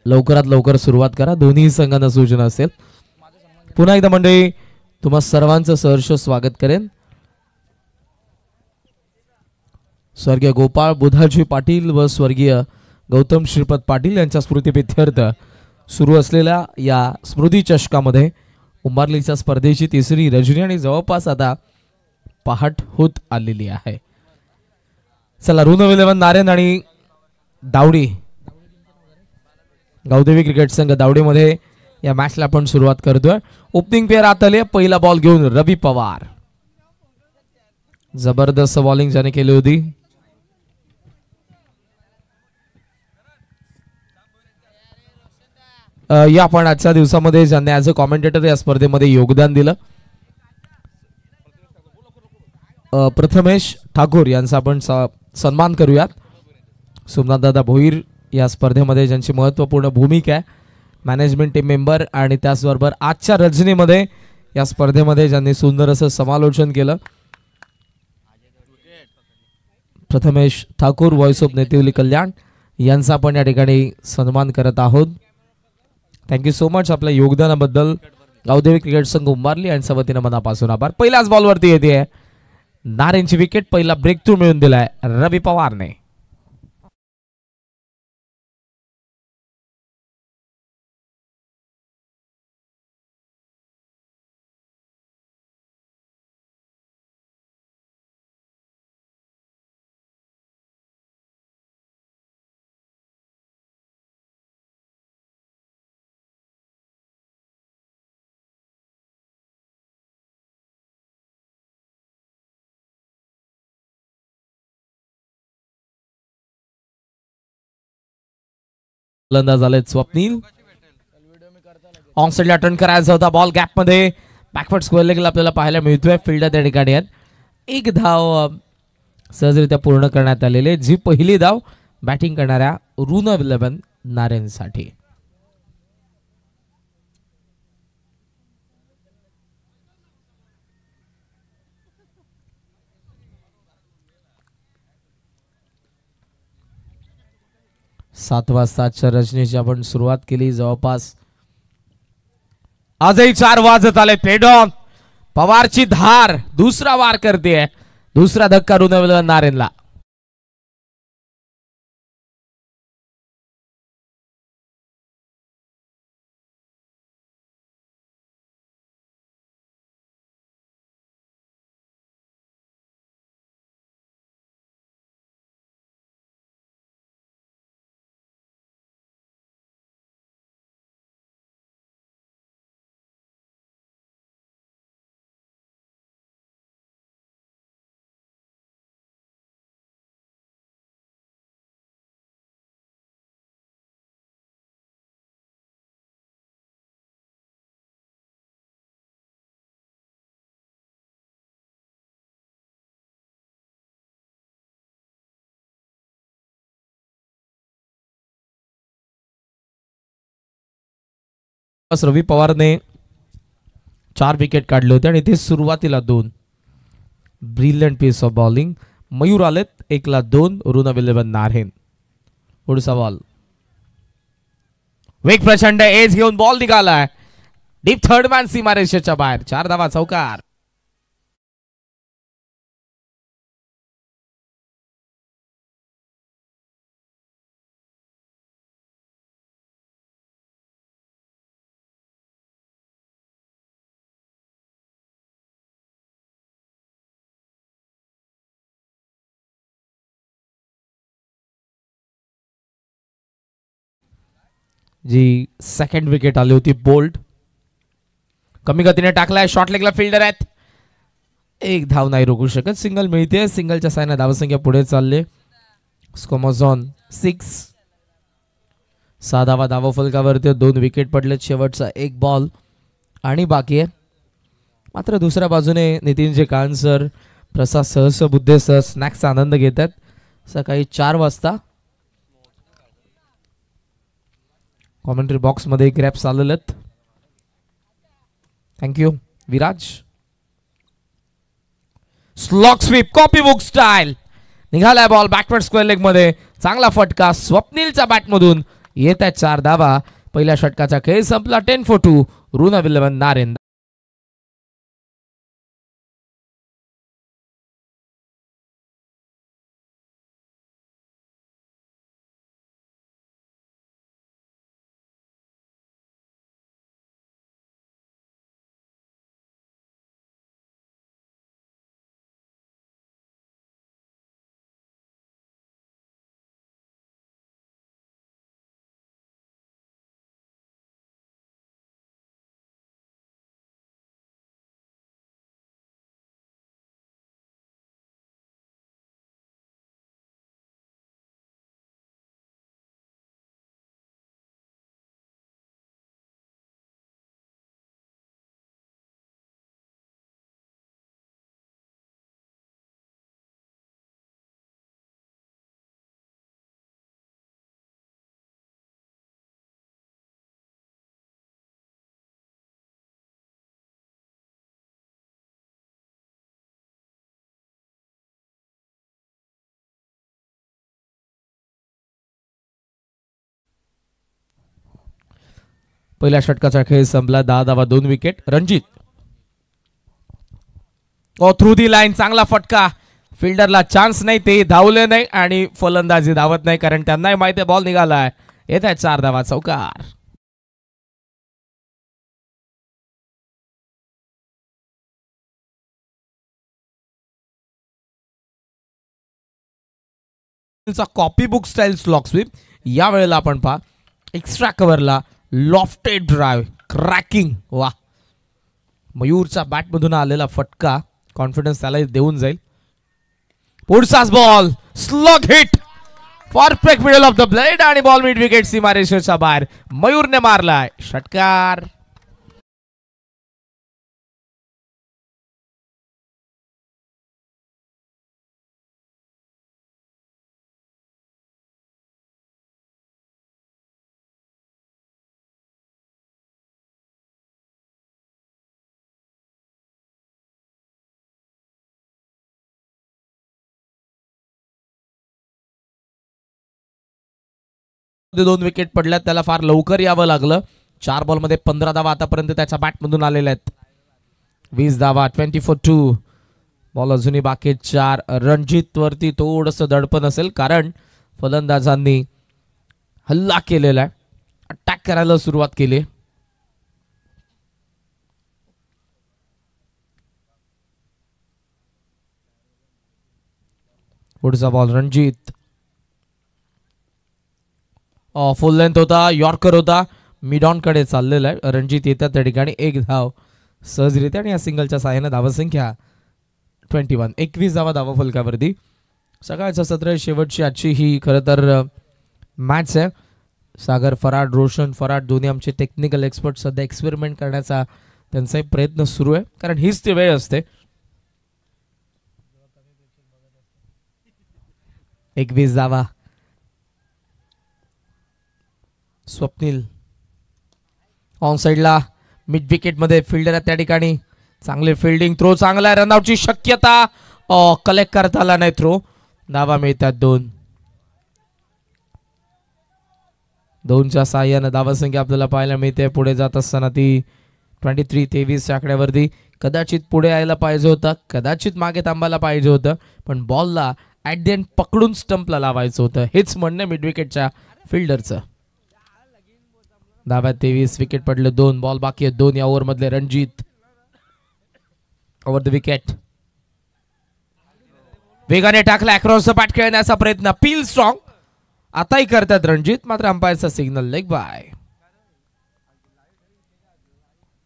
लवकरात लवकर सुरुवात करा. दोन्ही संघांना सूचना असेल. पुन्हा एकदा मंडळी तुम्हा सर्वांचं सहर्ष स्वागत करेन. स्वर्गीय गोपाळ बुधाजी पाटील व स्वर्गीय गौतम श्रीपद पाटील यांच्या स्मृतिप्रित्यर्थ सुरू असलेल्या या स्मृती चषकामध्ये उंबारलीच्या स्पर्धेची तिसरी रजनी आणि जवळपास आता पहाट होत आलेली आहे. चला ऋण 11 नारायण आणि दावडी गावदेवी क्रिकेट संघ दावडीमध्ये या मॅचला आपण सुरुवात करतोय. ओपनिंग पेअर आत आले. पहिला बॉल घेऊन रवी पवार. जबरदस्त बॉलिंग ज्याने केली होती. या आपण आजच्या दिवसामध्ये ज्यांनी ऍज अ कॉमेंटेटर या स्पर्धेमध्ये योगदान दिलं, प्रथमेश ठाकूर यांचा आपण सन्मान करूयात. सोमनाथ दादा भोईर या स्पर्धेमध्ये ज्यांची महत्त्वपूर्ण भूमिका आहे, मॅनेजमेंट टीम मेंबर, आणि त्याचबरोबर आजच्या रजनीमध्ये या स्पर्धेमध्ये ज्यांनी सुंदर असं समालोचन केलं. प्रथमेश ठाकूर, व्हॉइस ऑफ नेतिवली कल्याण यांचा आपण या ठिकाणी सन्मान करत आहोत. थँक्यू सो मच आपल्या योगदानाबद्दल. गावदेवी क्रिकेट संघ उंबारली यांच्या वतीनं मनापासून आभार. पहिल्याच बॉलवरती येते नारेंची विकेट. पहिला ब्रेक थ्रू मिळून दिलाय रवी पवारने. फलंदाज झाले स्वप्नील. ऑन साइडला टर्न करायचा होता. बॉल गॅप मध्ये बॅकवर्ड स्क्वेअर लेगला आपल्याला पाहायला मिळतोय. फिल्डर त्या ठिकाणी आहेत. एक धाव सहजरित्या पूर्ण करण्यात आलेले. जी पहिली धाव बॅटिंग करणाऱ्या ऋण 11 नारायणसाठी. सात वाजताच्या रजनीची आपण सुरुवात केली. जवळपास आजही 4 वाजत आले. पेडॉन पवारची धार दुसरा वार करते. दुसरा धक्का ऋण 11 नारायणला. रवी पवारने 4 विकेट काढले होते आणि इथे सुरुवातीला 2 ब्रिलियंट पीस ऑफ बॉलिंग. मयूर आलेत. 1ला 2 ऋण 11 नारायण. पुढचा बॉल वेग प्रचंड एज घेऊन बॉल निघालाय. डीप थर्ड मॅन सीमारेषेच्या बाहेर. 4 धावा चौकार. जी सेकंड विकेट आली होती. बोल्ट कमी गतीने टाकलाय. शॉर्ट लेगला फिल्डर आहेत. एक धाव नाही रोखू शकत. सिंगल मिळते. सिंगलच्या सायना धावसंख्या पुढे चालले. स्कोमॉझॉन 6. 6 धावा धावा फलकावरती. 2 विकेट पडलेत. शेवटचा 1 बॉल आणि बाकी आहे. मात्र दुसऱ्या बाजूने नितीनजी काळसर, प्रसाद सहस्रबुद्धेसह स्नॅक्सचा आनंद घेतात. सकाळी 4 वाजता कॉमेंट्री बॉक्स मध्ये ग्रॅप्स आलेत. Thank you Viraj. Slog sweep copybook style निघालाय बॉल बॅकवर्ड स्क्वेअर लेग मध्ये. चांगला फटका स्वप्नीलच्या बॅट मधून येत आहेत 4 धावा. पहिल्या षटकाचा खेळ संपला. 10-2 ऋण विल्यमन नारेन. पहिल्या षटकाचा खेळ संपला. 10 धावा 2 wicket. Ranjit through the line. चांगला फटका. फिल्डरला चान्स नाही, ते धावले नाही आणि फलंदाजी धावत नाही कारण त्यांनाही माहिती आहे बॉल निघालाय. येत आहेत 4 धावा. चौकार. Copybook style slog sweep. या वेळेला आपण पहा एक्स्ट्रा कव्हरला लॉफ्टेड ड्राइव्ह क्रॅकिंग. वा, मयूरच्या बॅटमधून आलेला फटका कॉन्फिडन्स त्याला देऊन जाईल. पुढचाच ball slog hit perfect middle of the blade आणि बॉल मिड विकेट सीमारेषेच्या बाहेर. मयूरने मारलाय षटकार. दोन विकेट पडल्यात. त्याला फार लवकर यावं लागलं. 4 बॉलमध्ये 15 धावा आतापर्यंत त्याच्या बॅटमधून आलेल्या आहेत. 20 धावा. 24-2. बॉल अजूनही बाकी 4. रणजित वरती थोडस दडपण असेल कारण फलंदाजांनी हल्ला केलेला आहे. अटॅक करायला सुरुवात केली. पुढचा बॉल रणजित. फुल लेंथ होता. यॉर्कर होता. मिड ऑन कडे चाललेला आहे. रणजित येतात त्या ठिकाणी. 1 धाव सहजरित्या आणि या सिंगलच्या साहाय्याने धावसंख्या 21. 21 धावा धावा फलकावरती. सकाळचं सत्र शेवटची आजची ही खरं तर मॅच आहे. सागर फराड, रोशन फराड दोन्ही आमचे टेक्निकल एक्सपर्ट सध्या एक्सपेरिमेंट करण्याचा त्यांचाही प्रयत्न सुरू आहे कारण हीच ती वेळ असते. 21 धावा. स्वप्नील ऑन साइडला मिड विकेट मध्ये फिल्डर आहे त्या ठिकाणी. चांगले फिल्डिंग. थ्रो चांगला आहे. रनआउटची शक्यता. कलेक्ट करता आला नाही थ्रो. धावा मिळतात 2. 2च्या साह्यानं धावासंख्या आपल्याला पाहायला मिळते. पुढे जात असताना ती 23-23 आकड्यावरती. कदाचित पुढे यायला पाहिजे होतं, कदाचित मागे थांबायला पाहिजे होतं, पण बॉलला ऍट द एंड पकडून स्टंपला लावायचं होतं. हेच म्हणणं मिड विकेटच्या फिल्डरचं. धाव्यात 23. विकेट पडले 2. बॉल बाकी आहे 2 या ओव्हर मधले. Ranjit over the wicket. वेगाने टाकला. अक्रॉस द बॅट खेळण्याचा प्रयत्न. पील स्ट्रॉंग आताही करतात रणजित, मात्र अंपायरचा signal leg bye.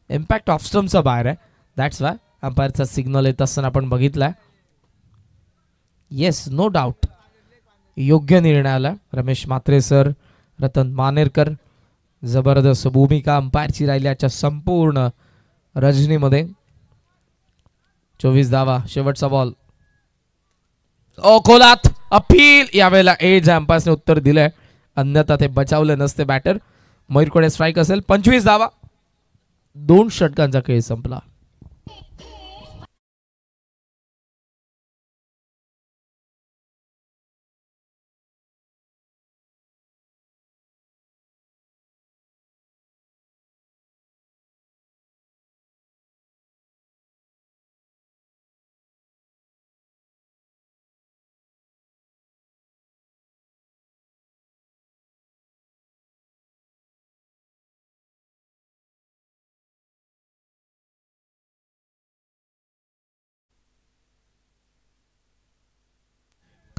Impact off स्टंपचा बाहेर आहे. दॅट्स वाय अंपायरचा सिग्नल येत असताना आपण बघितलाय. येस, नो डाऊट योग्य निर्णय आला. रमेश म्हात्रे सर, रतन मानेरकर, जबरदस्त भूमिका अंपायरची राहिली आजच्या संपूर्ण रजनीमध्ये. 24 धावा. शेवटचा बॉल. खोलात अपील. यावेळेला एज अंपायरने उत्तर दिलंय, अन्यथा ते बचावले नसते बॅटर. मयूरकडे स्ट्राईक असेल. 25 धावा. 2 षटकांचा खेळ संपला.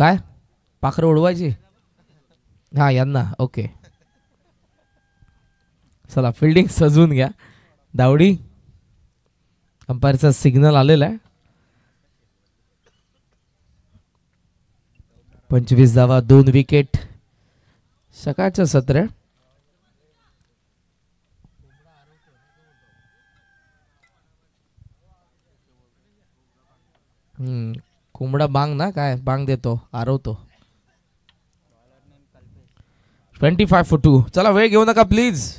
काय पाखरं उडवायची? हा यांना ओके. चला फिल्डिंग सजवून घ्या. दावडी अंपायरचा सिग्नल आलेला आहे. 25 धावा 2 विकेट. सकाळचं सत्र. कोंबडा बांग ना काय बांग देतो आरवतो. 25-2. चला वेळ घेऊ नका प्लीज.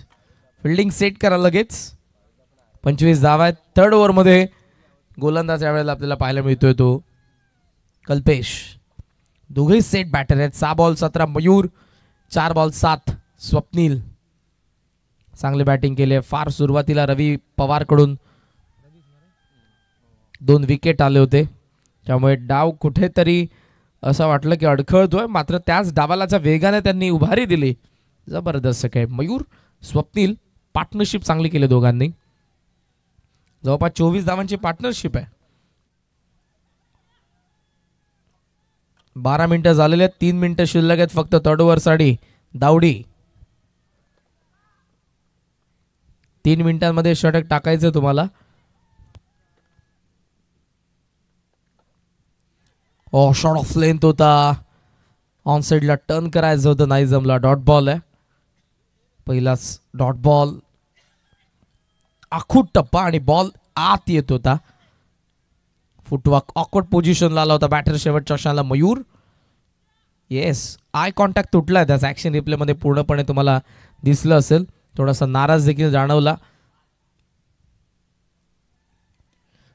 फिल्डिंग सेट करा लगेच. 25 धावा आहेत. थर्ड ओव्हर मध्ये गोलंदाज यावेळेला आपल्याला पाहायला मिळतोय तो कल्पेश. दोघेही सेट बॅटर आहेत. 6 बॉल 17 मयूर, 4 बॉल 7 स्वप्नील. चांगले बॅटिंग केले. फार सुरुवातीला रवी पवार कडून 2 विकेट आले होते, त्यामुळे डाव कुठेतरी असं वाटलं की अडखळतोय. मात्र त्याच डावालाच्या वेगाने त्यांनी उभारी दिली. जबरदस्त काय. मयूर स्वप्नील पार्टनरशिप चांगली केली दोघांनी. जवळपास 24 धावांची पार्टनरशिप आहे. 12 मिनिटं झालेले आहेत. 3 मिनिटं शिल्लक आहेत फक्त थर्ड ओव्हर साठी. दावडी 3 मिनिटांमध्ये षटक टाकायचं तुम्हाला. शॉट ऑफ लेंथ होता. ऑन साइडला टर्न करायचं होतं, नाही जमला. डॉट बॉल आहे. पहिलाच डॉट बॉल. आखूट टप्पा आणि बॉल आत येत होता. फुटवर्क ऑकवर्ड पोझिशनला आला होता बॅटर शेवटच्या क्षणाला मयूर. Yes, eye contact तुटलाय. त्याचा ऍक्शन रिप्ले मध्ये पूर्णपणे तुम्हाला दिसलं असेल. थोडासा नाराज देखील जाणवला.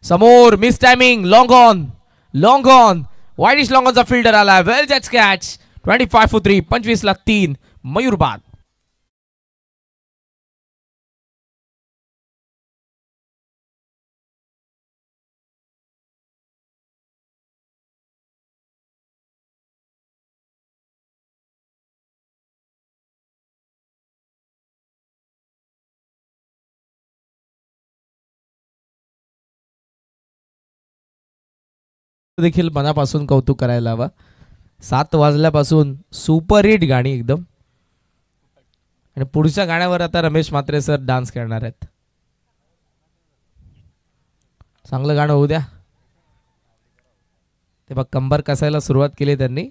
समोर miss timing. Long on, long on. Widish long ऑनचा फिल्डर आला. वेल जज कॅच. 25-3. 25ला 3 मयूर बाद. देखील मनापासून कौतुक करायला हवं. 7 वाजल्यापासून सुपरहिट गाणी एकदम. आणि पुढच्या गाण्यावर आता रमेश म्हात्रे सर डान्स करणार आहेत. चांगलं गाणं होऊ द्या. ते बघ कंबर कसायला सुरुवात केली त्यांनी.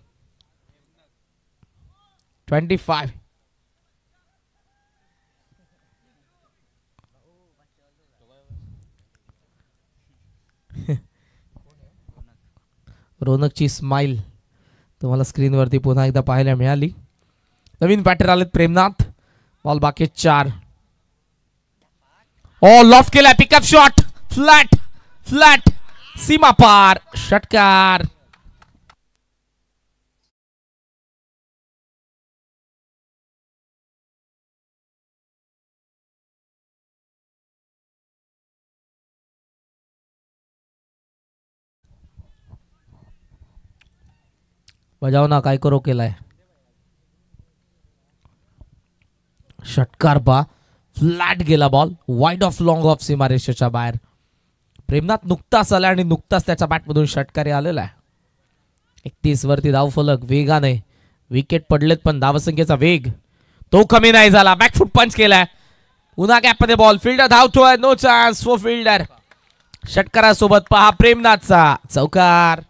25. रोनकची स्माइल तुम्हाला स्क्रीनवरती पुन्हा एकदा पाहायला मिळाली. नवीन बॅटर आलेत प्रेमनाथ. बॉल बाकी 4. लॉफ्ट केला. Pickup shot. फ्लॅट फ्लॅट सीमा पार. षटकार. बजावना काय करो केलाय. षटकार पा. फ्लॅट गेला ball. Wide off long off सीमारेषेच्या बाहेर. प्रेमनाथ नुकताच आला आणि नुकताच त्याच्या बॅटमधून षटकारी आलेला आहे. 31 वरती धावफलक. वेगाने विकेट पडलेत पण धावसंख्येचा वेग तो कमी नाही झाला. बॅकफुट पंच केलाय. पुन्हा गॅप मध्ये बॉल. फिल्डर धावतोय. No chance for fielder. षटकारासोबत पहा प्रेमनाथचा चौकार.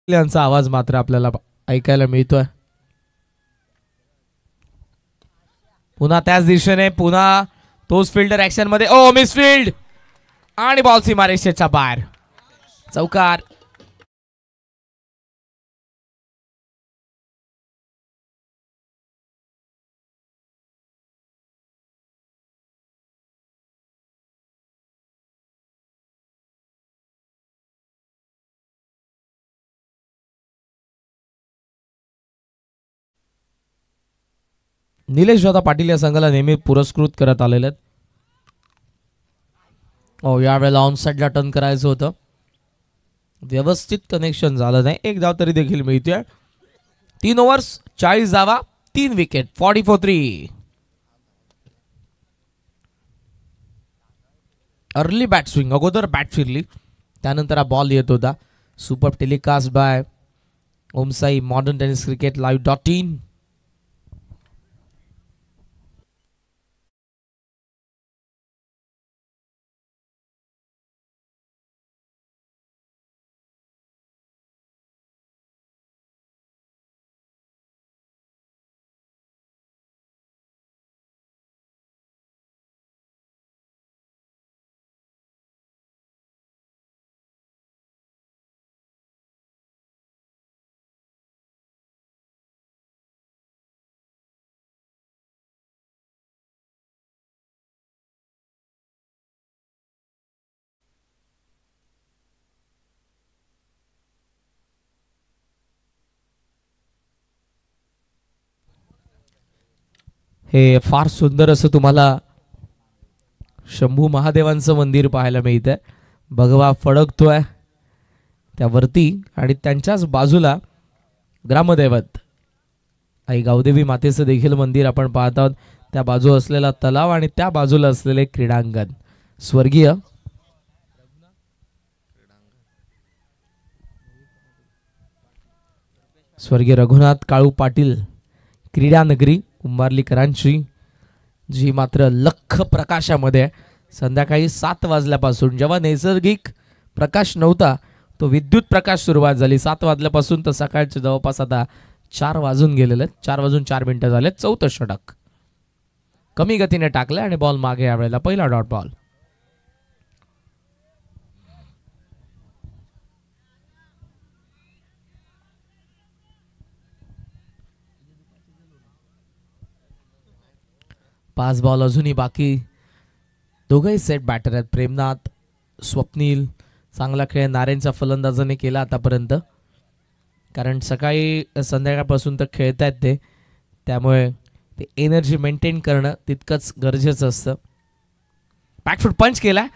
यांचा आवाज मात्र आपल्याला ऐकायला मिळतोय. पुन्हा त्याच दिशेने. पुन्हा तोच फिल्डर ऍक्शन मध्ये. मिसफील्ड आणि बॉल सीमारेषेच्या बाहेर. चौकार. निलेश जोधा पाटील या संघाला नेहमी पुरस्कृत करत आलेले आहेत. यावेळेला ऑन साइडला टर्न करायचं होतं. व्यवस्थित कनेक्शन झालं नाही. एक धाव तरी देखील मिळते. 3 ओव्हर्स 40 धावा 3 विकेट 40-3. अर्ली बॅट स्विंग, अगोदर बॅट फिरली त्यानंतर हा बॉल येत होता. Super telecast by Omsai modern tennis cricket live.in. हे फार सुंदर असं तुम्हाला शंभू महादेवांचं मंदिर पाहायला मिळतंय. भगवा फडकतोय त्यावरती आणि त्यांच्याच बाजूला ग्रामदैवत आई गावदेवी मातेचं देखील मंदिर आपण पाहत आहोत. त्या बाजू असलेला तलाव आणि त्या बाजूला असलेले क्रीडांगण. स्वर्गीय रघुनाथ काळू पाटील क्रीडा नगरी कुंभारलीकरांची, जी मात्र लख प्रकाशामध्ये संध्याकाळी 7 वाजल्यापासून, जेव्हा नैसर्गिक प्रकाश नव्हता तो विद्युत प्रकाश सुरुवात झाली 7 वाजल्यापासून, तर सकाळचे जवळपास आता 4 वाजून गेलेले 4 वाजून 4 मिनिटं झाले. 4थं षटक कमी गतीने टाकलं आणि बॉल मागे यावेळेला पहिला डॉट बॉल. पाच बॉल अजूनही बाकी. दोघंही सेट बॅटर आहेत. प्रेमनाथ, स्वप्नील चांगला खेळ नारेंचा फलंदाजाने केला आतापर्यंत, कारण सकाळी संध्याकाळपासून तर खेळत आहेत ते, त्यामुळे ते एनर्जी मेंटेन करणं तितकंच गरजेचं असतं. बॅकफूट पंच केला,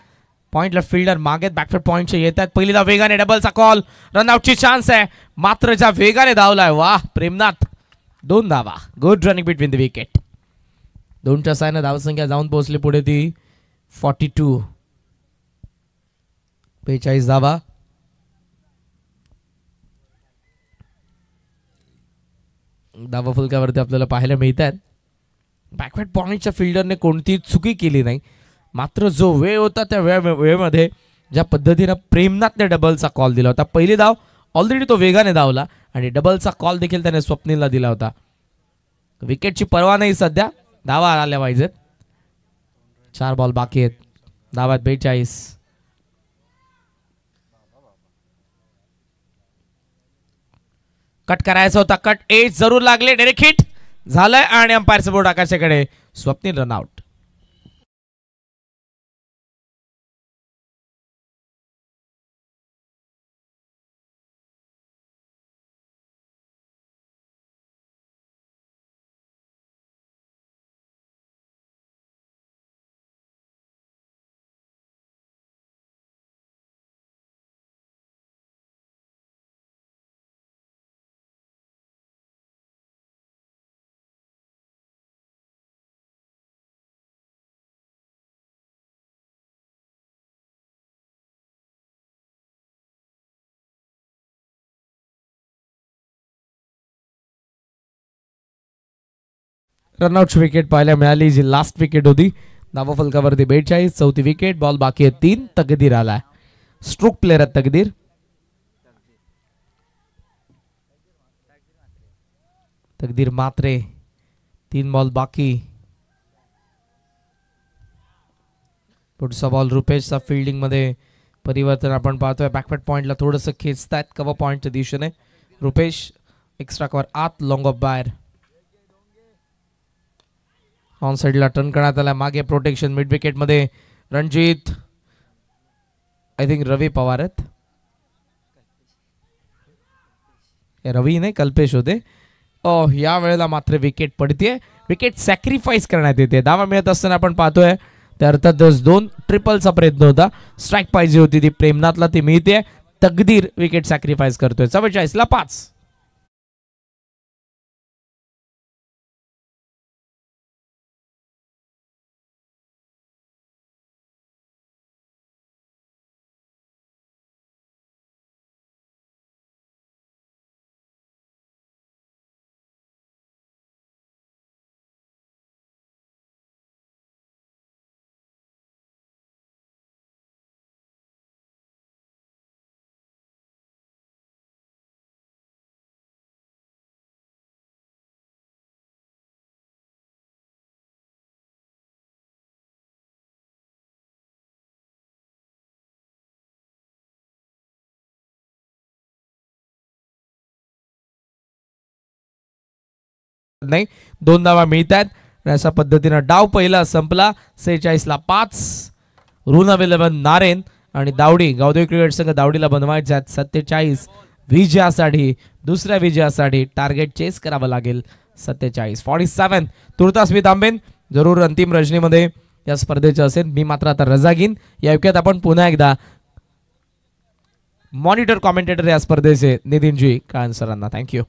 पॉइंटला फिल्डर मागे बॅकफूट पॉइंटचे येत आहेत. पहिली धाव वेगाने, डबलचा कॉल, रनआउटची चान्स आहे, मात्र ज्या वेगाने धावलाय वाह प्रेमनाथ. 2 धावा, good running between the wicket. 2च्या साहाय्याने धावसंख्या जाऊन पोहोचली पुढे ती 42. 45 धावा. धावा फुलक्यावरती आपल्याला पाहायला मिळत आहेत. बॅकवर्ड पॉइंटच्या फिल्डरने कोणतीही चुकी केली नाही, मात्र जो वेळ होता त्या वेळेमध्ये ज्या पद्धतीने प्रेमनाथने डबलचा कॉल दिला होता, पहिली धाव ऑलरेडी तो वेगाने धावला आणि डबलचा कॉल देखील त्याने स्वप्नीलला दिला होता. विकेटची पर्वा नाही सध्या, धावा आल्या पाहिजेत. 4 बॉल बाकी आहेत. धावात 42. कट करायचा होता, कट एज जरूर लागले, डायरेक्ट हिट झालंय आणि अंपायरचा बोर्ड आकाशाकडे. स्वप्नील रनआउट. रनआउटची विकेट पाहायला मिळाली, जी लास्ट विकेट होती. धावा फलकावरती 42. 4थी विकेट. बॉल बाकी आहे 3. तकदीर आलाय, स्ट्रोक प्लेअर आहे तकदीर. तकदीर मात्रे. 3 बॉल बाकी. पुढचा बॉल रुपेशचा फिल्डिंग मध्ये परिवर्तन आपण पाहतोय. बॅकवर्ड पॉइंटला थोडंसं खेचतायत कव्हर पॉइंटच्या दिशेने रुपेश. एक्स्ट्रा कव्हर आत, लॉंग ऑफ बाहेर. ऑन साइडला टर्न करण्यात आला, मागे प्रोटेक्शन. मिड विकेट मध्ये रणजित, आय थिंक रवी पवार आहेत. रवी नाही, कल्पेश होते. या वेळेला मात्र विकेट पडते. विकेट सॅक्रिफाईस करण्यात येते. धावा मिळत असताना आपण पाहतोय त्या अर्थातच 2 ट्रिपलचा प्रयत्न होता. स्ट्राईक पाहिजे होती ती प्रेमनाथला, ती मिळते. तकदीर विकेट सॅक्रिफाईस करतोय. 44ला 5. नाही, 2 धावा मिळतात. अशा पद्धतीनं डाव पहिला संपला. 46ला 5. ऋण अवेलेबल नारेन आणि दावडी. गावदेवी क्रिकेट संघ दावडीला बनवायचे आहेत. 47 विजयासाठी, दुसऱ्या विजयासाठी टार्गेट चेस करावं लागेल. 47 तुर्तास मी थांबेन. जरूर अंतिम रजनीमध्ये या स्पर्धेचे असेल. मी मात्र आता रजा घेईन. या ऐक्यात आपण पुन्हा एकदा मॉनिटर कॉमेंटेटर या स्पर्धेचे नितीनजी काळन सरांना थँक्यू.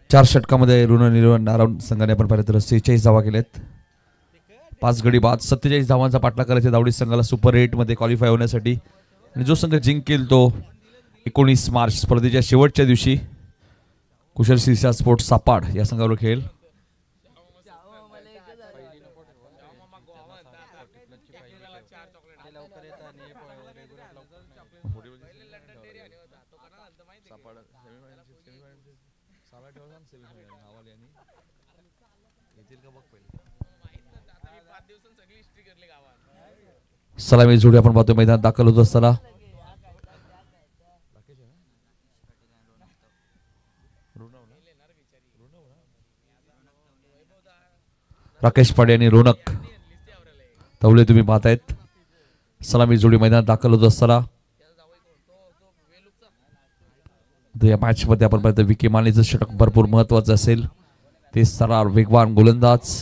चार षटकामध्ये ऋण नारायण संघाने आपण पाहिलं तर 46 धावा केल्यात. 5 गडी बाद 47 धावांचा पाठलाग करायचा दावडी संघाला सुपर 8 मध्ये क्वालिफाय होण्यासाठी. आणि जो संघ जिंकेल तो 19 मार्च स्पर्धेच्या शेवटच्या दिवशी कुशल शिरसा स्पोर्ट्स सापाड या संघावर खेळेल. सलामी जोडी आपण पाहतो मैदानात दाखल होत असताना. राकेश पाडे आणि रोनक तवले तुम्ही पाहतायत. सलामी जोडी मैदानात दाखल होत असताना या मॅच मध्ये आपण पाहतो विकी मानेचं षटक भरपूर महत्वाचं असेल. ते सरार वेगवान गोलंदाज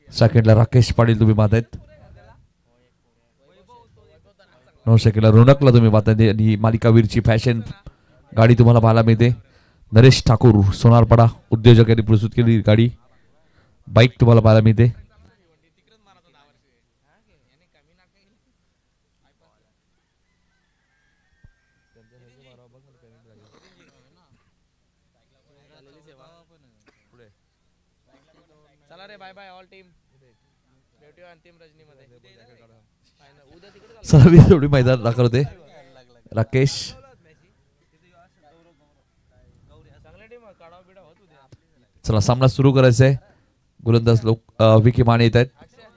सेकंडला राकेश पाटील तुम्ही पाहतायत. 9 सेकंडला रोनकला तुम्ही पाहताय. आणि मालिकावीरची फॅशन गाडी तुम्हाला पाहायला मिळते. नरेश ठाकूर सोनारपाडा उद्योजक यांनी प्रस्तुत केलेली गाडी बाईक तुम्हाला पाहायला मिळते. चला रे बाय बाय ऑल टीम. भेटूया अंतिम रजनीमध्ये. सर्व जोडी मैदानात दाखल होते. राकेश चला सामना सुरू करायचा आहे. गोलंदाज लोक विकी माने येत आहेत.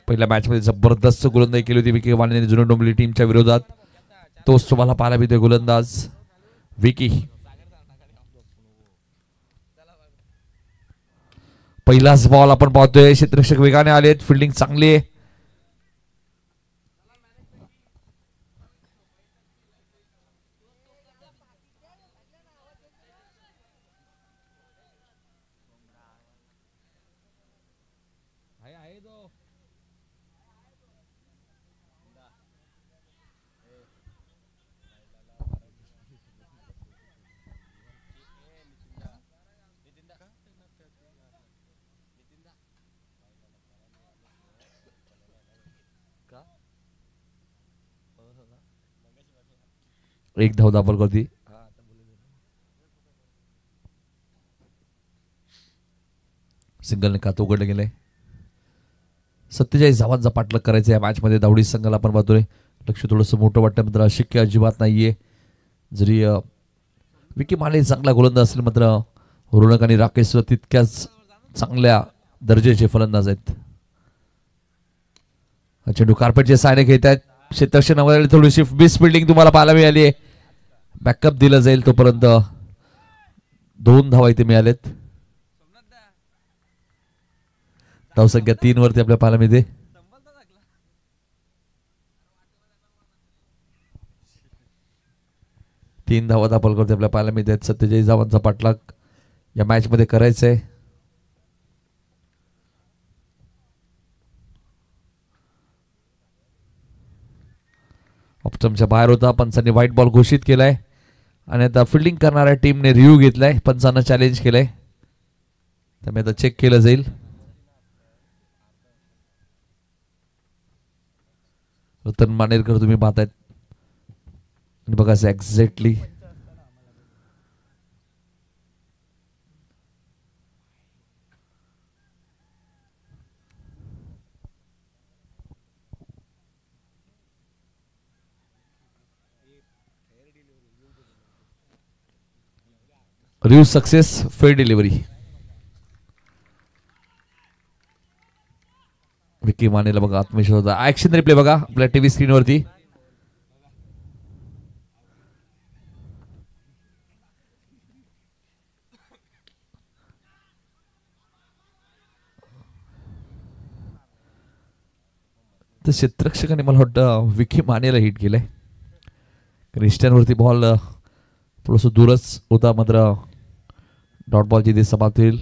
पहिल्या मॅच मध्ये जबरदस्त गोलंदाजी केली होती विकी मानेने जुनं डोंबिवली टीमच्या विरोधात. तोच तुम्हाला पाहायला मिळतोय गोलंदाज विकी. पहिलाच बॉल आपण पाहतोय. क्षेत्ररक्षक वेगाने आलेत. फिल्डिंग चांगली आहे. एक धाव दाबल करती. सिंगलने खातं उघडलं गेलंय. 47 धावांचा पाठलाग करायचा या मॅच मध्ये दावडी संघाला आपण पाहतोय. लक्ष थोडंसं मोठं वाटतं मात्र अशक्य अजिबात नाहीये. जरी विकी माने चांगला गोलंदाज असेल मात्र रोनक आणि राकेश तितक्याच चांगल्या दर्जाचे फलंदाज आहेत. चेंडू कार्पेटचे सायने घेत आहेत. क्षेत्ररक्षणामध्ये थोडीशी बिस फिल्डिंग तुम्हाला पाहायला मिळाली आहे. बॅकअप दिलं जाईल तोपर्यंत 2 धावा इथे मिळालेत. धावसंख्या 3 वरती आपल्या पाहायला मिळते. तीन धावा दाखल करते आपल्या पाहायला मिळते. 47 धावांचा पाठलाग या मॅच मध्ये करायचा आहे. ऑप्शनच्या बाहेर होता. पंचांनी व्हाईट बॉल घोषित केलाय आणि आता फिल्डिंग करणाऱ्या टीमने रिव्ह्यू घेतलाय. पंचांना चॅलेंज केलंय त्यामुळे आता चेक केलं जाईल. रतन मानेरकर तुम्ही पाहतायत आणि बघा exactly review success fair delivery. Vicky मानेला बघा आत्मविश्वास होता. ऍक्शन रिप्ले बघा आपल्या टीव्ही स्क्रीनवरती. तर क्षेत्ररक्षकाने मला वाटतं विकी मानेला हिट केलंय. क्रिस्टियनवरती बॉल थोडस दूरच होता मात्र डॉट बॉलची दिशा समाप्त होईल.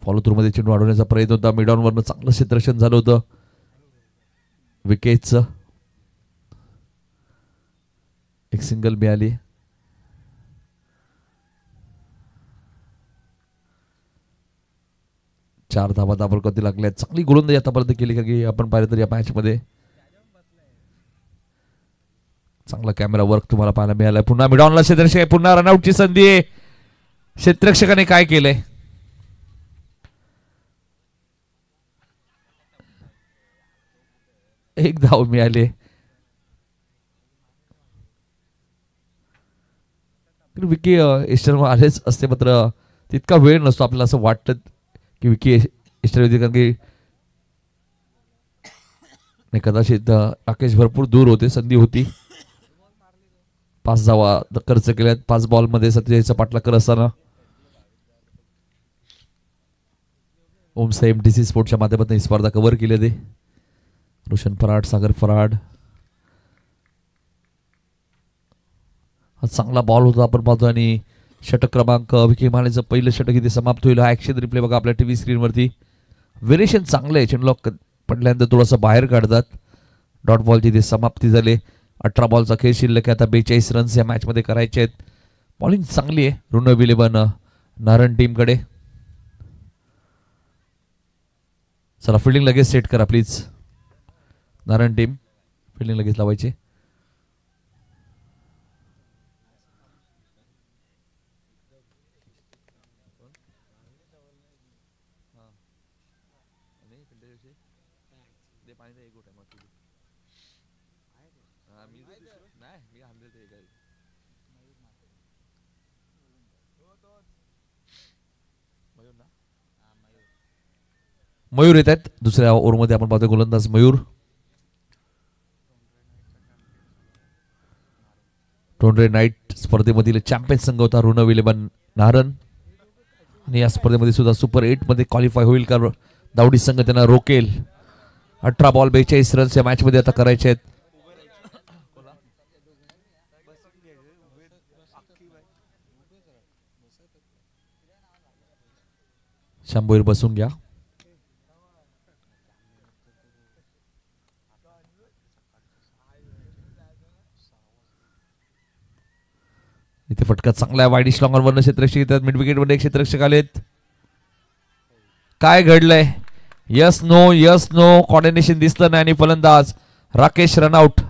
फॉलो थ्रू मध्ये चेंडू अडवण्याचा प्रयत्न होता. मिडॉन वरनं चांगलं क्षेत्ररक्षण झालं होतं विकेटचं. एक सिंगल मिळाली. चार धावा दाबल कधी लागल्या. चांगली गोलंदाजी आतापर्यंत केली का की आपण पाहिलं तर या मॅच मध्ये चांगला कॅमेरा वर्क तुम्हाला पाहायला मिळाला. पुन्हा मिडॉनला क्षेत्ररक्षक. पुन्हा रनआउटची संधी आहे. क्षेत्ररक्षकाने काय केलंय. एक धाव मिळाली. विकी ईस्टर्न आलेच असते मात्र तितका वेळ नसतो. आपल्याला असं वाटतं की विकी ईस्टर्न होती कारण की कदाचित राकेश भरपूर दूर होते. संधी होती. 5 धावा खर्च केल्यात 5 बॉल मध्ये. 47चा पाठलाग करत असताना ओमसा एमटीसी स्पोर्टच्या माध्यमातून ही स्पर्धा कव्हर केली आहे. रोशन फराड, सागर फराड. हा चांगला बॉल होता आपण पाहतो आणि षटक क्रमांक विकी मानेचं पहिलं षटक इथे समाप्त होईल. हा ऍक्शन रिप्ले बघा आपल्या टीव्ही स्क्रीनवरती. व्हेरिएशन चांगलं आहे. चेंडू पडल्यानंतर थोडंसं बाहेर काढतात. डॉट बॉलची इथे समाप्ती झाली. 18 बॉलचा खेळ शिल्लक आहे. आता 42 रन्स या मॅच मध्ये करायचे आहेत. बॉलिंग चांगली आहे ऋणव 11 नारायण टीमकडे. चला फिल्डिंग लगेच सेट करा प्लीज. नारायण टीम फिल्डिंग लगेच लावायची. मयूर येत आहेत दुसऱ्या ओव्हरमध्ये. आपण पाहतोय गोलंदाज मयूर. टोंडरे नाईट स्पर्धेमधील चॅम्पियन संघ होता ऋण 11 नारण. आणि या स्पर्धेमध्ये सुद्धा सुपर 8 मध्ये क्वालिफाय होईल का दावडी संघ त्यांना रोकेल. 18 बॉल 42 रन्स या मॅच मध्ये आता करायचे आहेत. शंभूर बसून घ्या. इथे फटका चांगला आहे. वाईडिश लॉंगर वरनं क्षेत्ररक्षक येतात. मिड विकेट मध्ये क्षेत्ररक्षक आलेत. काय घडलंय? यस नो कॉर्डिनेशन दिसलं नाही आणि फलंदाज राकेश रनआउट.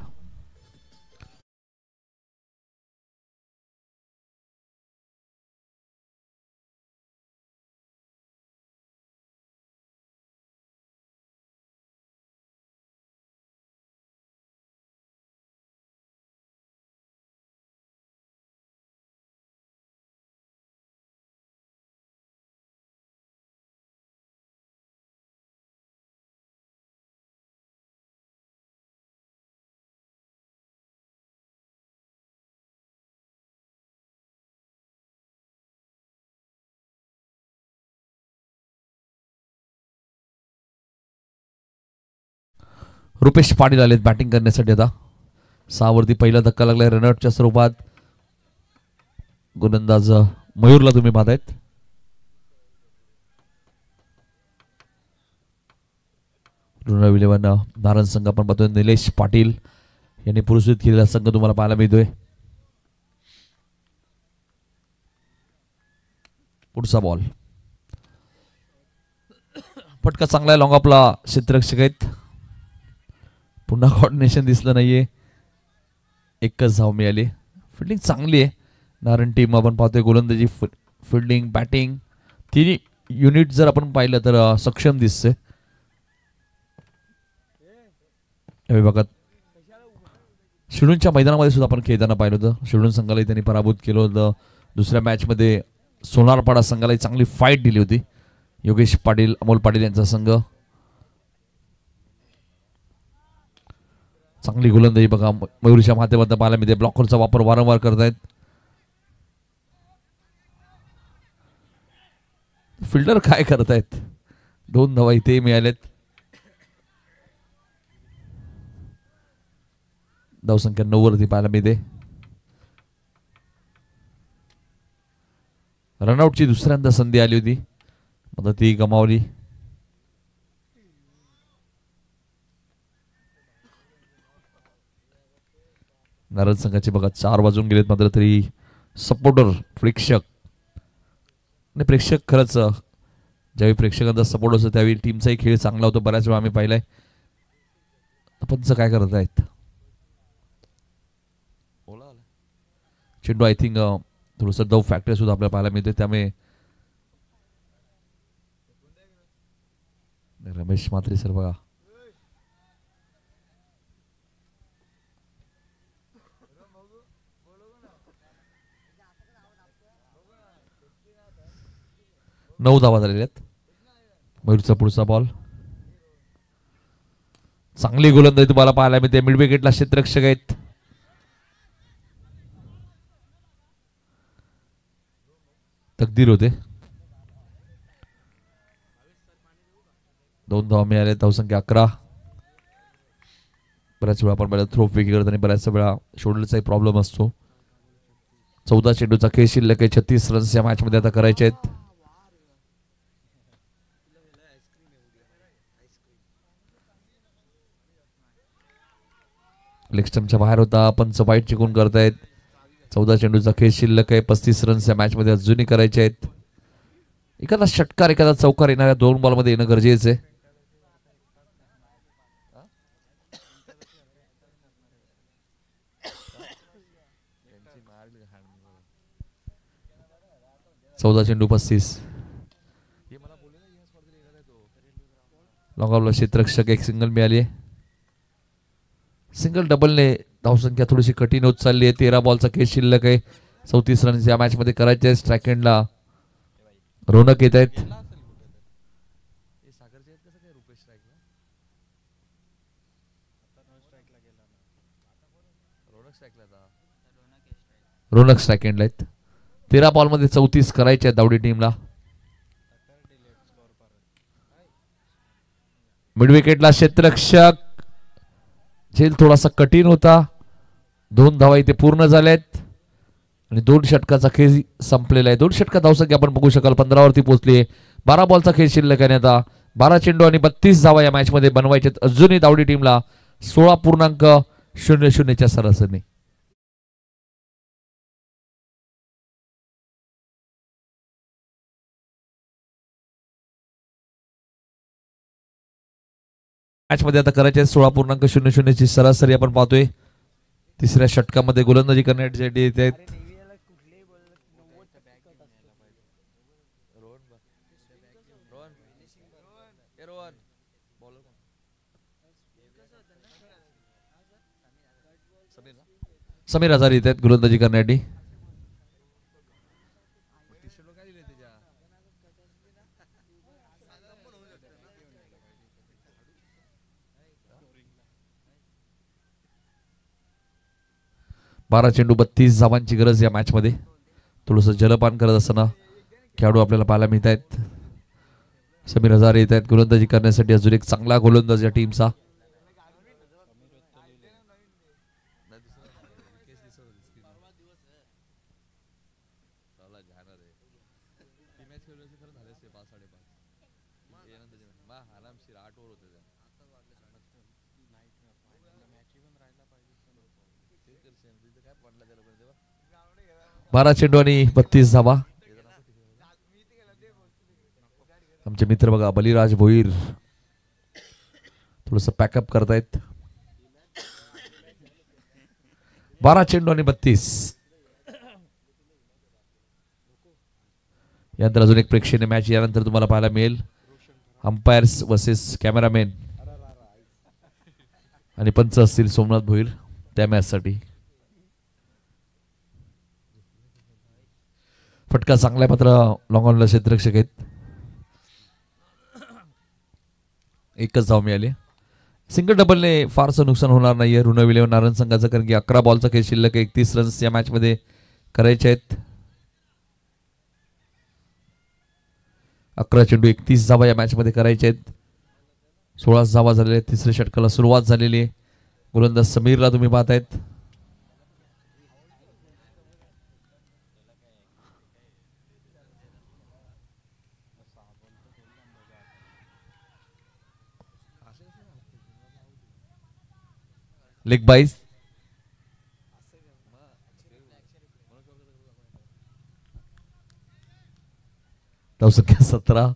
रुपेश पाटील आलेत बॅटिंग करण्यासाठी. आता 6 वरती पहिला धक्का लागलाय रनआउटच्या स्वरूपात. गोलंदाज मयूरला तुम्ही पाहतायत. ऋण 11 नारायण संघ आपण पाहतोय. निलेश पाटील यांनी पुरस्कृत केलेला संघ तुम्हाला पाहायला मिळतोय. पुढचा बॉल फटका चांगला आहे. लॉंग ऑफला क्षेत्ररक्षक आहेत. पुन्हा कॉर्डिनेशन दिसलं नाहीये. एकच धाव मिळाली. फिल्डिंग चांगली आहे नारायण टीम. आपण पाहतोय गोलंदाजी फिल्डिंग बॅटिंग तिन्ही युनिट जर आपण पाहिलं तर सक्षम दिसते या विभागात. शिडूनच्या मैदानामध्ये सुद्धा आपण खेळताना पाहिलं होतं. शिडून संघालाही त्यांनी पराभूत केलं होतं. दुसऱ्या मॅच मध्ये सोनारपाडा संघालाही चांगली फाईट दिली होती. योगेश पाटील अमोल पाटील यांचा संघ. चांगली गोलंदाजी बघा मयूरच्या माध्यमातून पाहायला मिळते. ब्लॉकरचा वापर वारंवार करतायत. फिल्डर काय करतायत? 2 धावा इथे मिळालेत. धावसंख्या 9 वरती पाहायला मिळते. रनआउटची दुसऱ्यांदा संधी आली होती मात्र ती गमावली. नारायण संघाचे बघा 4 वाजून गेलेत मात्र तरी सपोर्टर प्रेक्षक आणि प्रेक्षक खरंच ज्यावेळी प्रेक्षकांचा सपोर्ट असतो त्यावेळी टीमचाही खेळ चांगला होतो. बऱ्याच वेळा आम्ही पाहिलाय. पंच काय करत आहेत? चेंडू आय थिंक थोडस दव फॅक्टर सुद्धा आपल्याला पाहायला मिळते. त्यामुळे रमेश म्हात्रे सर बघा नऊ धावा झालेल्या आहेत. मयूरचा पुढचा बॉल चांगली गोलंदाजी तुम्हाला पाहायला मिळते. मिड विकेटला क्षेत्ररक्षक आहेत. तकदीर होते. 2 धावा मिळाल्या. धावसंख्या 11. बऱ्याच वेळा आपण पहिला थ्रो विकेट करताना बऱ्याच वेळा शोल्डरचाही प्रॉब्लेम असतो. 14 चेंडूचा खेळ शिल्लक आहे. 36 रन्स या मॅच मध्ये आता करायचे आहेत. लेग स्टंपच्या बाहेर होता. पंच वाईट चिकून करतायत. 14 चेंडूचा खेळ शिल्लक आहे. 35 रन्स या मॅच मध्ये अजूनही करायचे आहेत. एखादा षटकार एखादा चौकार येणाऱ्या 2 बॉल मध्ये येणं गरजेचं आहे. चौदा चेंडू 35. लॉंग ऑफला क्षेत्ररक्षक एक सिंगल मिळाली आहे. सिंगल डबलने धावसंख्या थोडीशी कठीण होत चालली आहे. 13 बॉलचा खेळ शिल्लक आहे. 34 रन्स या मॅच मध्ये करायचे. स्ट्राईक एंडला रोनक येत आहेत. रोनक स्ट्राईक एंडला आहेत. 13 बॉल मध्ये 34 करायचे आहेत दावडी टीमला. मिड विकेटला क्षेत्ररक्षक झेल थोडासा कठीण होता. 2 धावा इथे पूर्ण झाल्यात आणि 2 षटकाचा खेळ संपलेला आहे. 2 षटका धावसंख्या आपण बघू शकाल 15 वरती पोहोचली. 12 बॉलचा खेळ शिल्लक आहे. आता 12 चेंडू आणि 32 धावा या मॅच मध्ये बनवायचे. अजूनही दावडी टीमला 16.00 च्या सरासरी. मॅच मध्ये आता करायचे 16.00 ची सरासरी आपण पाहतोय. तिसऱ्या षटकामध्ये गोलंदाजी करण्यासाठी येत आहेत. समीर आझार येत आहेत गोलंदाजी करण्यासाठी. बारा चेंडू 32 धावांची गरज या मॅच मध्ये. थोडस जलपान करत असताना खेळाडू आपल्याला पाहायला मिळत आहेत. समीर आझार येत आहेत गोलंदाजी करण्यासाठी. अजून एक चांगला गोलंदाज या टीमचा. बारा चेंडू आणि 32 धावा. आमचे मित्र बघा बलिराज भोईर थोडस पॅकअप करतायत. 12 चेंडू आणि 32. यानंतर अजून एक प्रेक्षणीय मॅच यानंतर तुम्हाला पाहायला मिळेल. अंपायर्स वर्सेस कॅमेरामॅन आणि पंच असतील सोमनाथ भोईर त्या मॅच साठी. फटका चांगला मात्र लॉंग ऑनला क्षेत्ररक्षक आहेत. एकच धाव मिळाली. सिंगल डबलने फारसं नुकसान होणार नाहीये ऋण विलेव नारायण संघाचं, कारण की 11 बॉलचा खेळ शिल्लक 31 रन्स या मॅच मध्ये करायचे आहेत. 11 चेंडू 31 धावा या मॅच मध्ये करायचे आहेत. 16 धावा झालेले आहेत. तिसऱ्या षटकाला सुरुवात झालेली आहे. गोलंदाज समीरला तुम्ही पाहतायत. लेग बाईस धावसंख्या 17.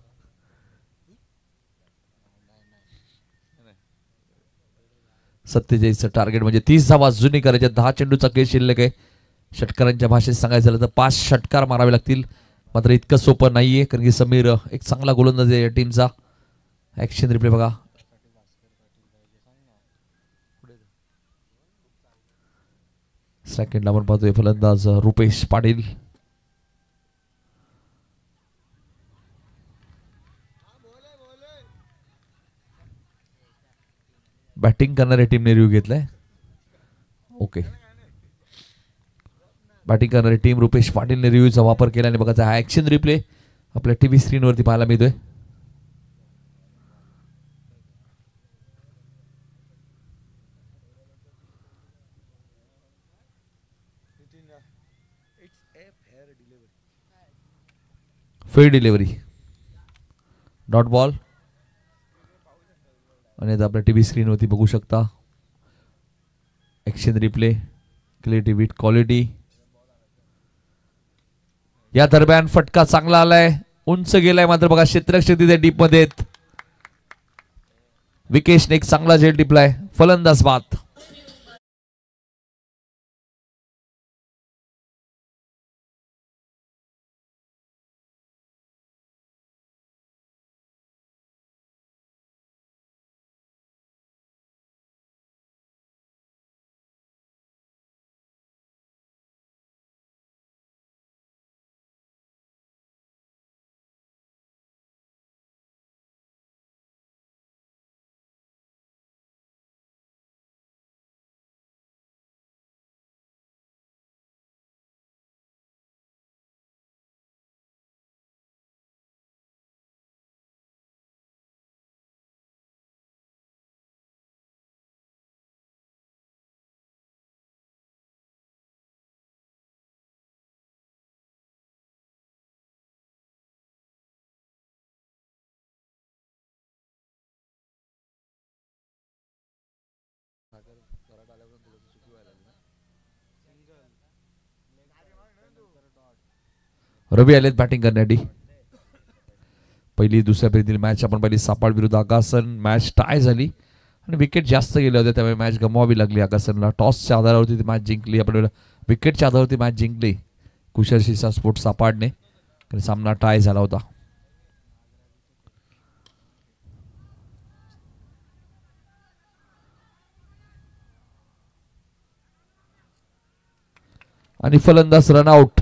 सत्तेचाळीसचं टार्गेट म्हणजे 30 धावा अजूनही करायच्या. 10 चेंडूचा खेळ शिल्लक आहे. षटकारांच्या भाषेत सांगायचं झालं तर 5 षटकार मारावे लागतील. मात्र इतकं सोपं नाहीये, कारण की समीर एक चांगला गोलंदाज आहे या टीमचा. ऍक्शन रिप्ले बघा. सेकंडला आपण पाहतोय फलंदाज रुपेश पाटील. बॅटिंग करणाऱ्या टीमने रिव्ह्यू घेतलाय. ओके, बॅटिंग करणारी टीम रुपेश पाटीलने रिव्ह्यूचा वापर केल्याने बघा हा ऍक्शन रिप्ले आपल्या टीव्ही स्क्रीनवरती पाहायला मिळतोय. फेअर डिलिव्हरी डॉट बॉल आणि आता आपल्या टीव्ही स्क्रीनवरती बघू शकता action replay clarity with quality. या दरम्यान फटका चांगला आलाय, उंच गेलाय, मात्र बघा क्षेत्ररक्षक तिथे डीप मध्ये आहेत. विकेशने एक चांगला झेल टिपलाय. फलंदाज बाद. रवी आलेत बॅटिंग करण्यासाठी. पहिली दुसऱ्या फेरीतील मॅच आपण पहिली सापाड विरुद्ध आगासन मॅच टाय झाली आणि विकेट जास्त गेल्या होत्या, त्यामुळे मॅच गमवावी लागली आगासनला. टॉसच्या आधारावरती ती मॅच जिंकली, आपण विकेटच्या आधारावरती मॅच जिंकली कुशल शिसा स्पोर्ट्स सापाडने. सामना टाय झाला होता. आणि फलंदाज रनआउट.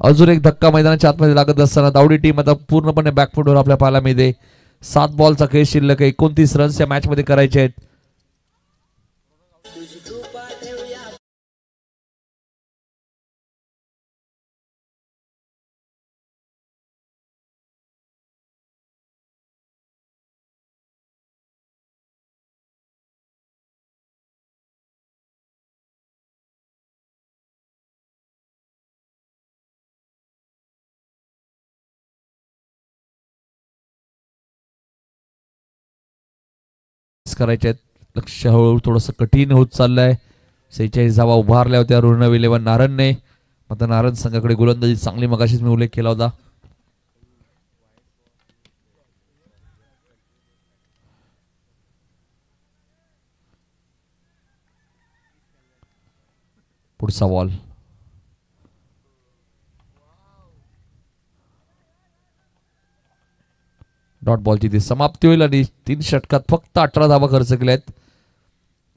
अजून एक धक्का मैदानाच्या आतमध्ये लागत असताना दावडी टीम आता पूर्णपणे बॅकफुटवर आपल्या पाहायला मिळते. 7 बॉलचा खेळ शिल्लक आहे. 29 रन्स या मॅच मध्ये करायचे आहेत. करायचे आहेत. लक्ष हळूहळू थोडंसं कठीण होत चाललंय. 46 धावा उभारल्या होत्या ऋणव 11 नारनने. आता नारन संघाकडे गोलंदाजी चांगली मगाशीच मी उल्लेख केला होता. पुढचा बॉल डॉट बॉलची ती समाप्ती होईल आणि 3 षटकात फक्त 18 धावा खर्च केल्या आहेत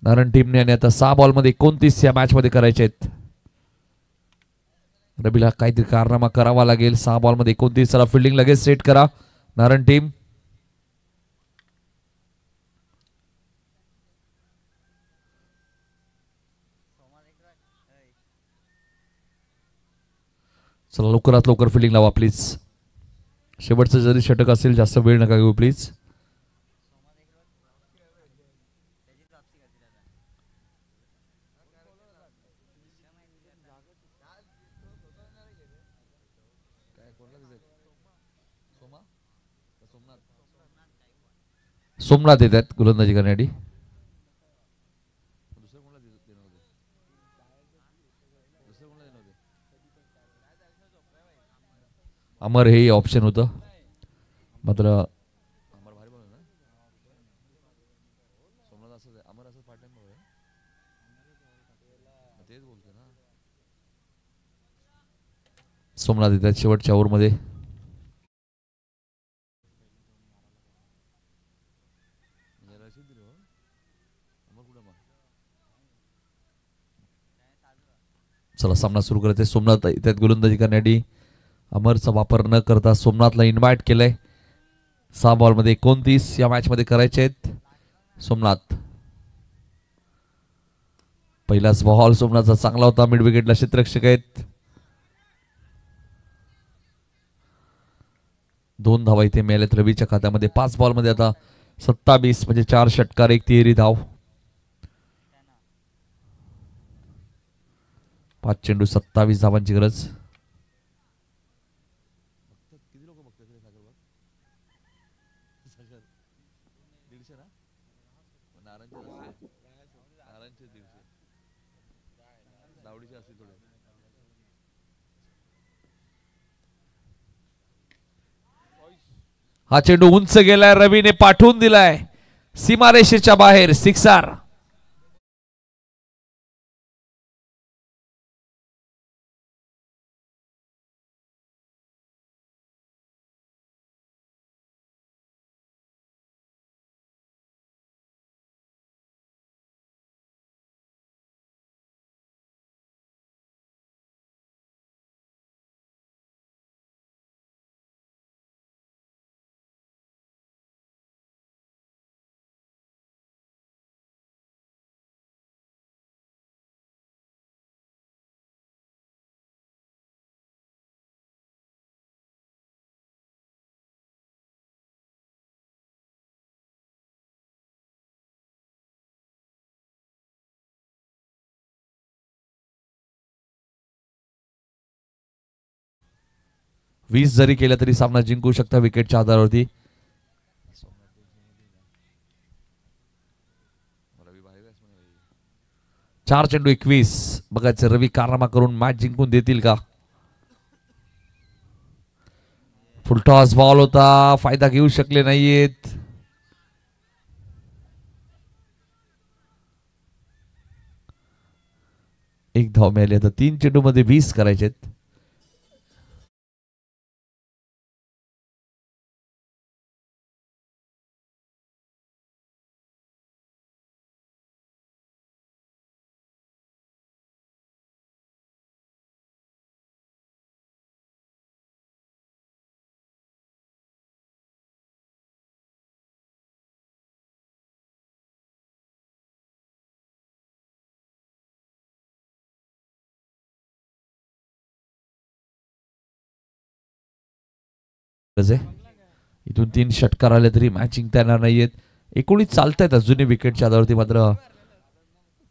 नारायण टीमने आणि आता 6 बॉलमध्ये 29 या मॅच मध्ये करायचे आहेत. रबीला काहीतरी कारनामा करावा लागेल. 6 बॉलमध्ये 29. चला फिल्डिंग लगेच सेट करा नारायण टीम. चला लवकरात लवकर फिल्डिंग लावा प्लीज. शेवटचं जरी षटक असेल जास्त वेळ नका घेऊ प्लीज. सोमनाथ येत आहेत गोलंदाजी करण्यासाठी. अमर हे ऑप्शन होतं मात्र सोमनाथ येत आहेत शेवटच्या ओव्हरमध्ये. चला सामना सुरू करते. सोमनाथ येत आहेत गोलंदाजी करण्यासाठी. अमरचा वापर न करता सोमनाथला इन्व्हाइट केलंय. 6 बॉलमध्ये 29 या मॅच मध्ये करायचे आहेत. सोमनाथ पहिलाच बॉल सोमनाथचा चांगला होता. मिड विकेटला क्षेत्ररक्षक आहेत. 2 धावा इथे मिळाल्यात रवीच्या खात्यामध्ये. 5 बॉलमध्ये आता 27 म्हणजे 4 षटकार 1 तिहेरी धाव. 5 चेंडू 27 धावांची गरज. हा चेंडू उंच गेलाय. रवीने पाठवून दिलाय सीमारेषेच्या बाहेर. सिक्सर. वीस जरी केलं तरी सामना जिंकू शकता विकेटच्या आधारावरती. 4 चेंडू 21. बघायचं रवी कारनामा करून मॅच जिंकून देतील का. फुलटॉस बॉल होता, फायदा घेऊ शकले नाहीयेत. एक धाव मिळाली. आता 3 चेंडू मध्ये 20 करायचे. इथून 3 षटकार आले तरी मॅच जिंकता येणार नाहीयेत. 19 चालतायत अजूनही विकेटच्या आधारावरती. मात्र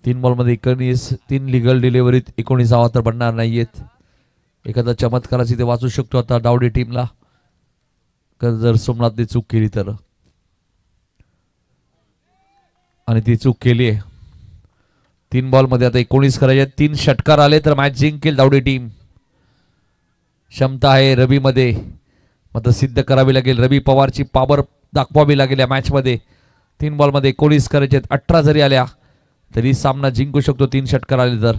3 बॉलमध्ये 19, 3 लिगल डिलिव्हरीत 19 धावा तर बनणार नाहीयेत. एखादा चमत्काराची ते वाचू शकतो आता दावडी टीमला, जर सोमनाथने चूक केली तर. आणि ती चूक केली आहे. 3 बॉलमध्ये आता 19 करायचे. 3 षटकार आले तर मॅच जिंकेल दावडी टीम. क्षमता आहे रवी मध्ये, मात्र सिद्ध करावी लागेल. रवी पवारची पॉवर दाखवावी लागेल या मॅच मध्ये. 3 बॉलमध्ये 19 करायचे. 18 जरी आल्या तरी सामना जिंकू शकतो 3 षटकार आले तर.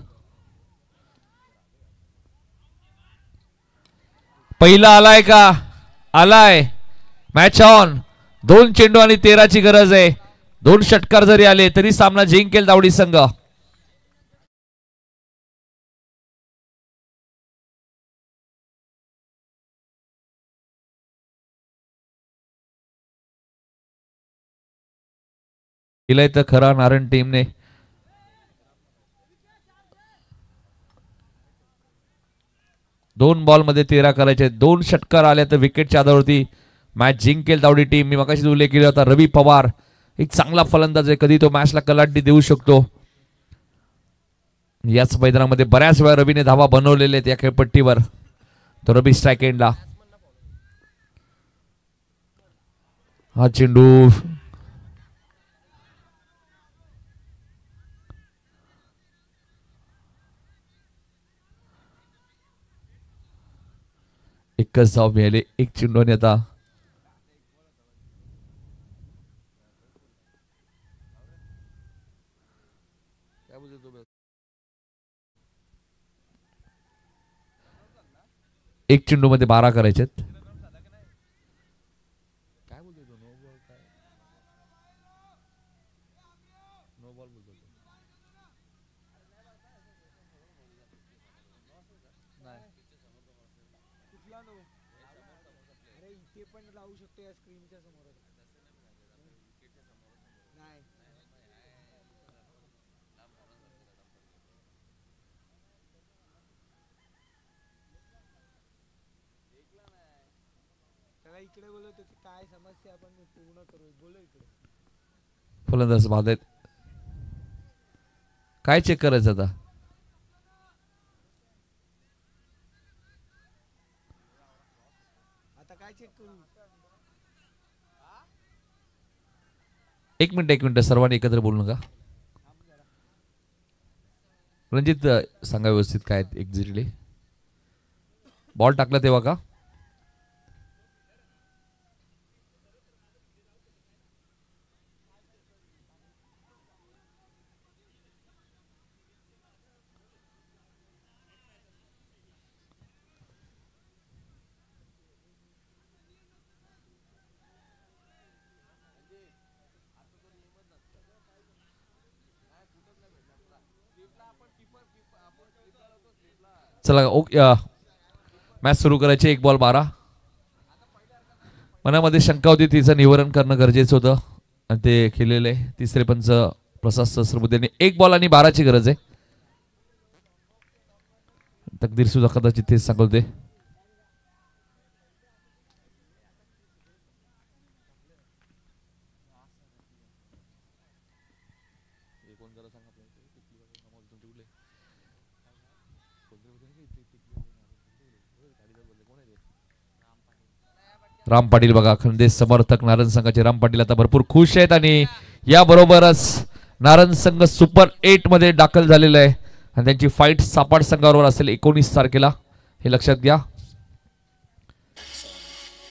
पहिला आलाय का? आलाय. Match on. 2 चेंडू आणि 13ची गरज आहे. 2 षटकार जरी आले तरी सामना जिंकेल दावडी संघ. केलंय तर खरा नारायण टीमने. दोन बॉल मध्ये 13 करायचे. 2 षटकार आले तर विकेटच्या आधारावरती मॅच जिंकेल दावडी टीम. मी मगाशी उल्लेख केला होता रवी पवार एक चांगला फलंदाज आहे. कधी तो मॅचला कलाटणी देऊ शकतो. याच मैदानामध्ये बऱ्याच वेळा रवीने धावा बनवलेले आहेत या खेळपट्टीवर. तो रवी स्ट्राइक एंडला. हा चेंडू एकच धाव मिळाले. 1 चेंडूने आता एक चेंडू मध्ये 12 करायचे. फलंदाज बाद आहेत. काय चेक करायचं आता? एक मिनिट सर्वांनी एकत्र बोलू नका. रणजित सांगा व्यवस्थित काय एक्झॅक्टली बॉल टाकला तेव्हा का? चला ओके मॅच सुरू करायची. 1 बॉल 12. मनामध्ये शंका होती तिचं निवारण करणं गरजेचं होतं आणि ते केलेलं आहे. तिसरे पंच प्रसाद सहस्रबुद्धेने 1 बॉल आणि 12ची गरज आहे. तकदीर सुद्धा कदाचित तेच सांगते. राम पाटील बघा खंदेश समर्थक नारायण संघाचे राम पाटील आता भरपूर खुश आहेत आणि याबरोबरच नारन संघ सुपर 8 मध्ये दाखल झालेला आहे आणि त्यांची फाईट सापाड संघाबरोबर असेल 19 तारखेला, हे लक्षात घ्या.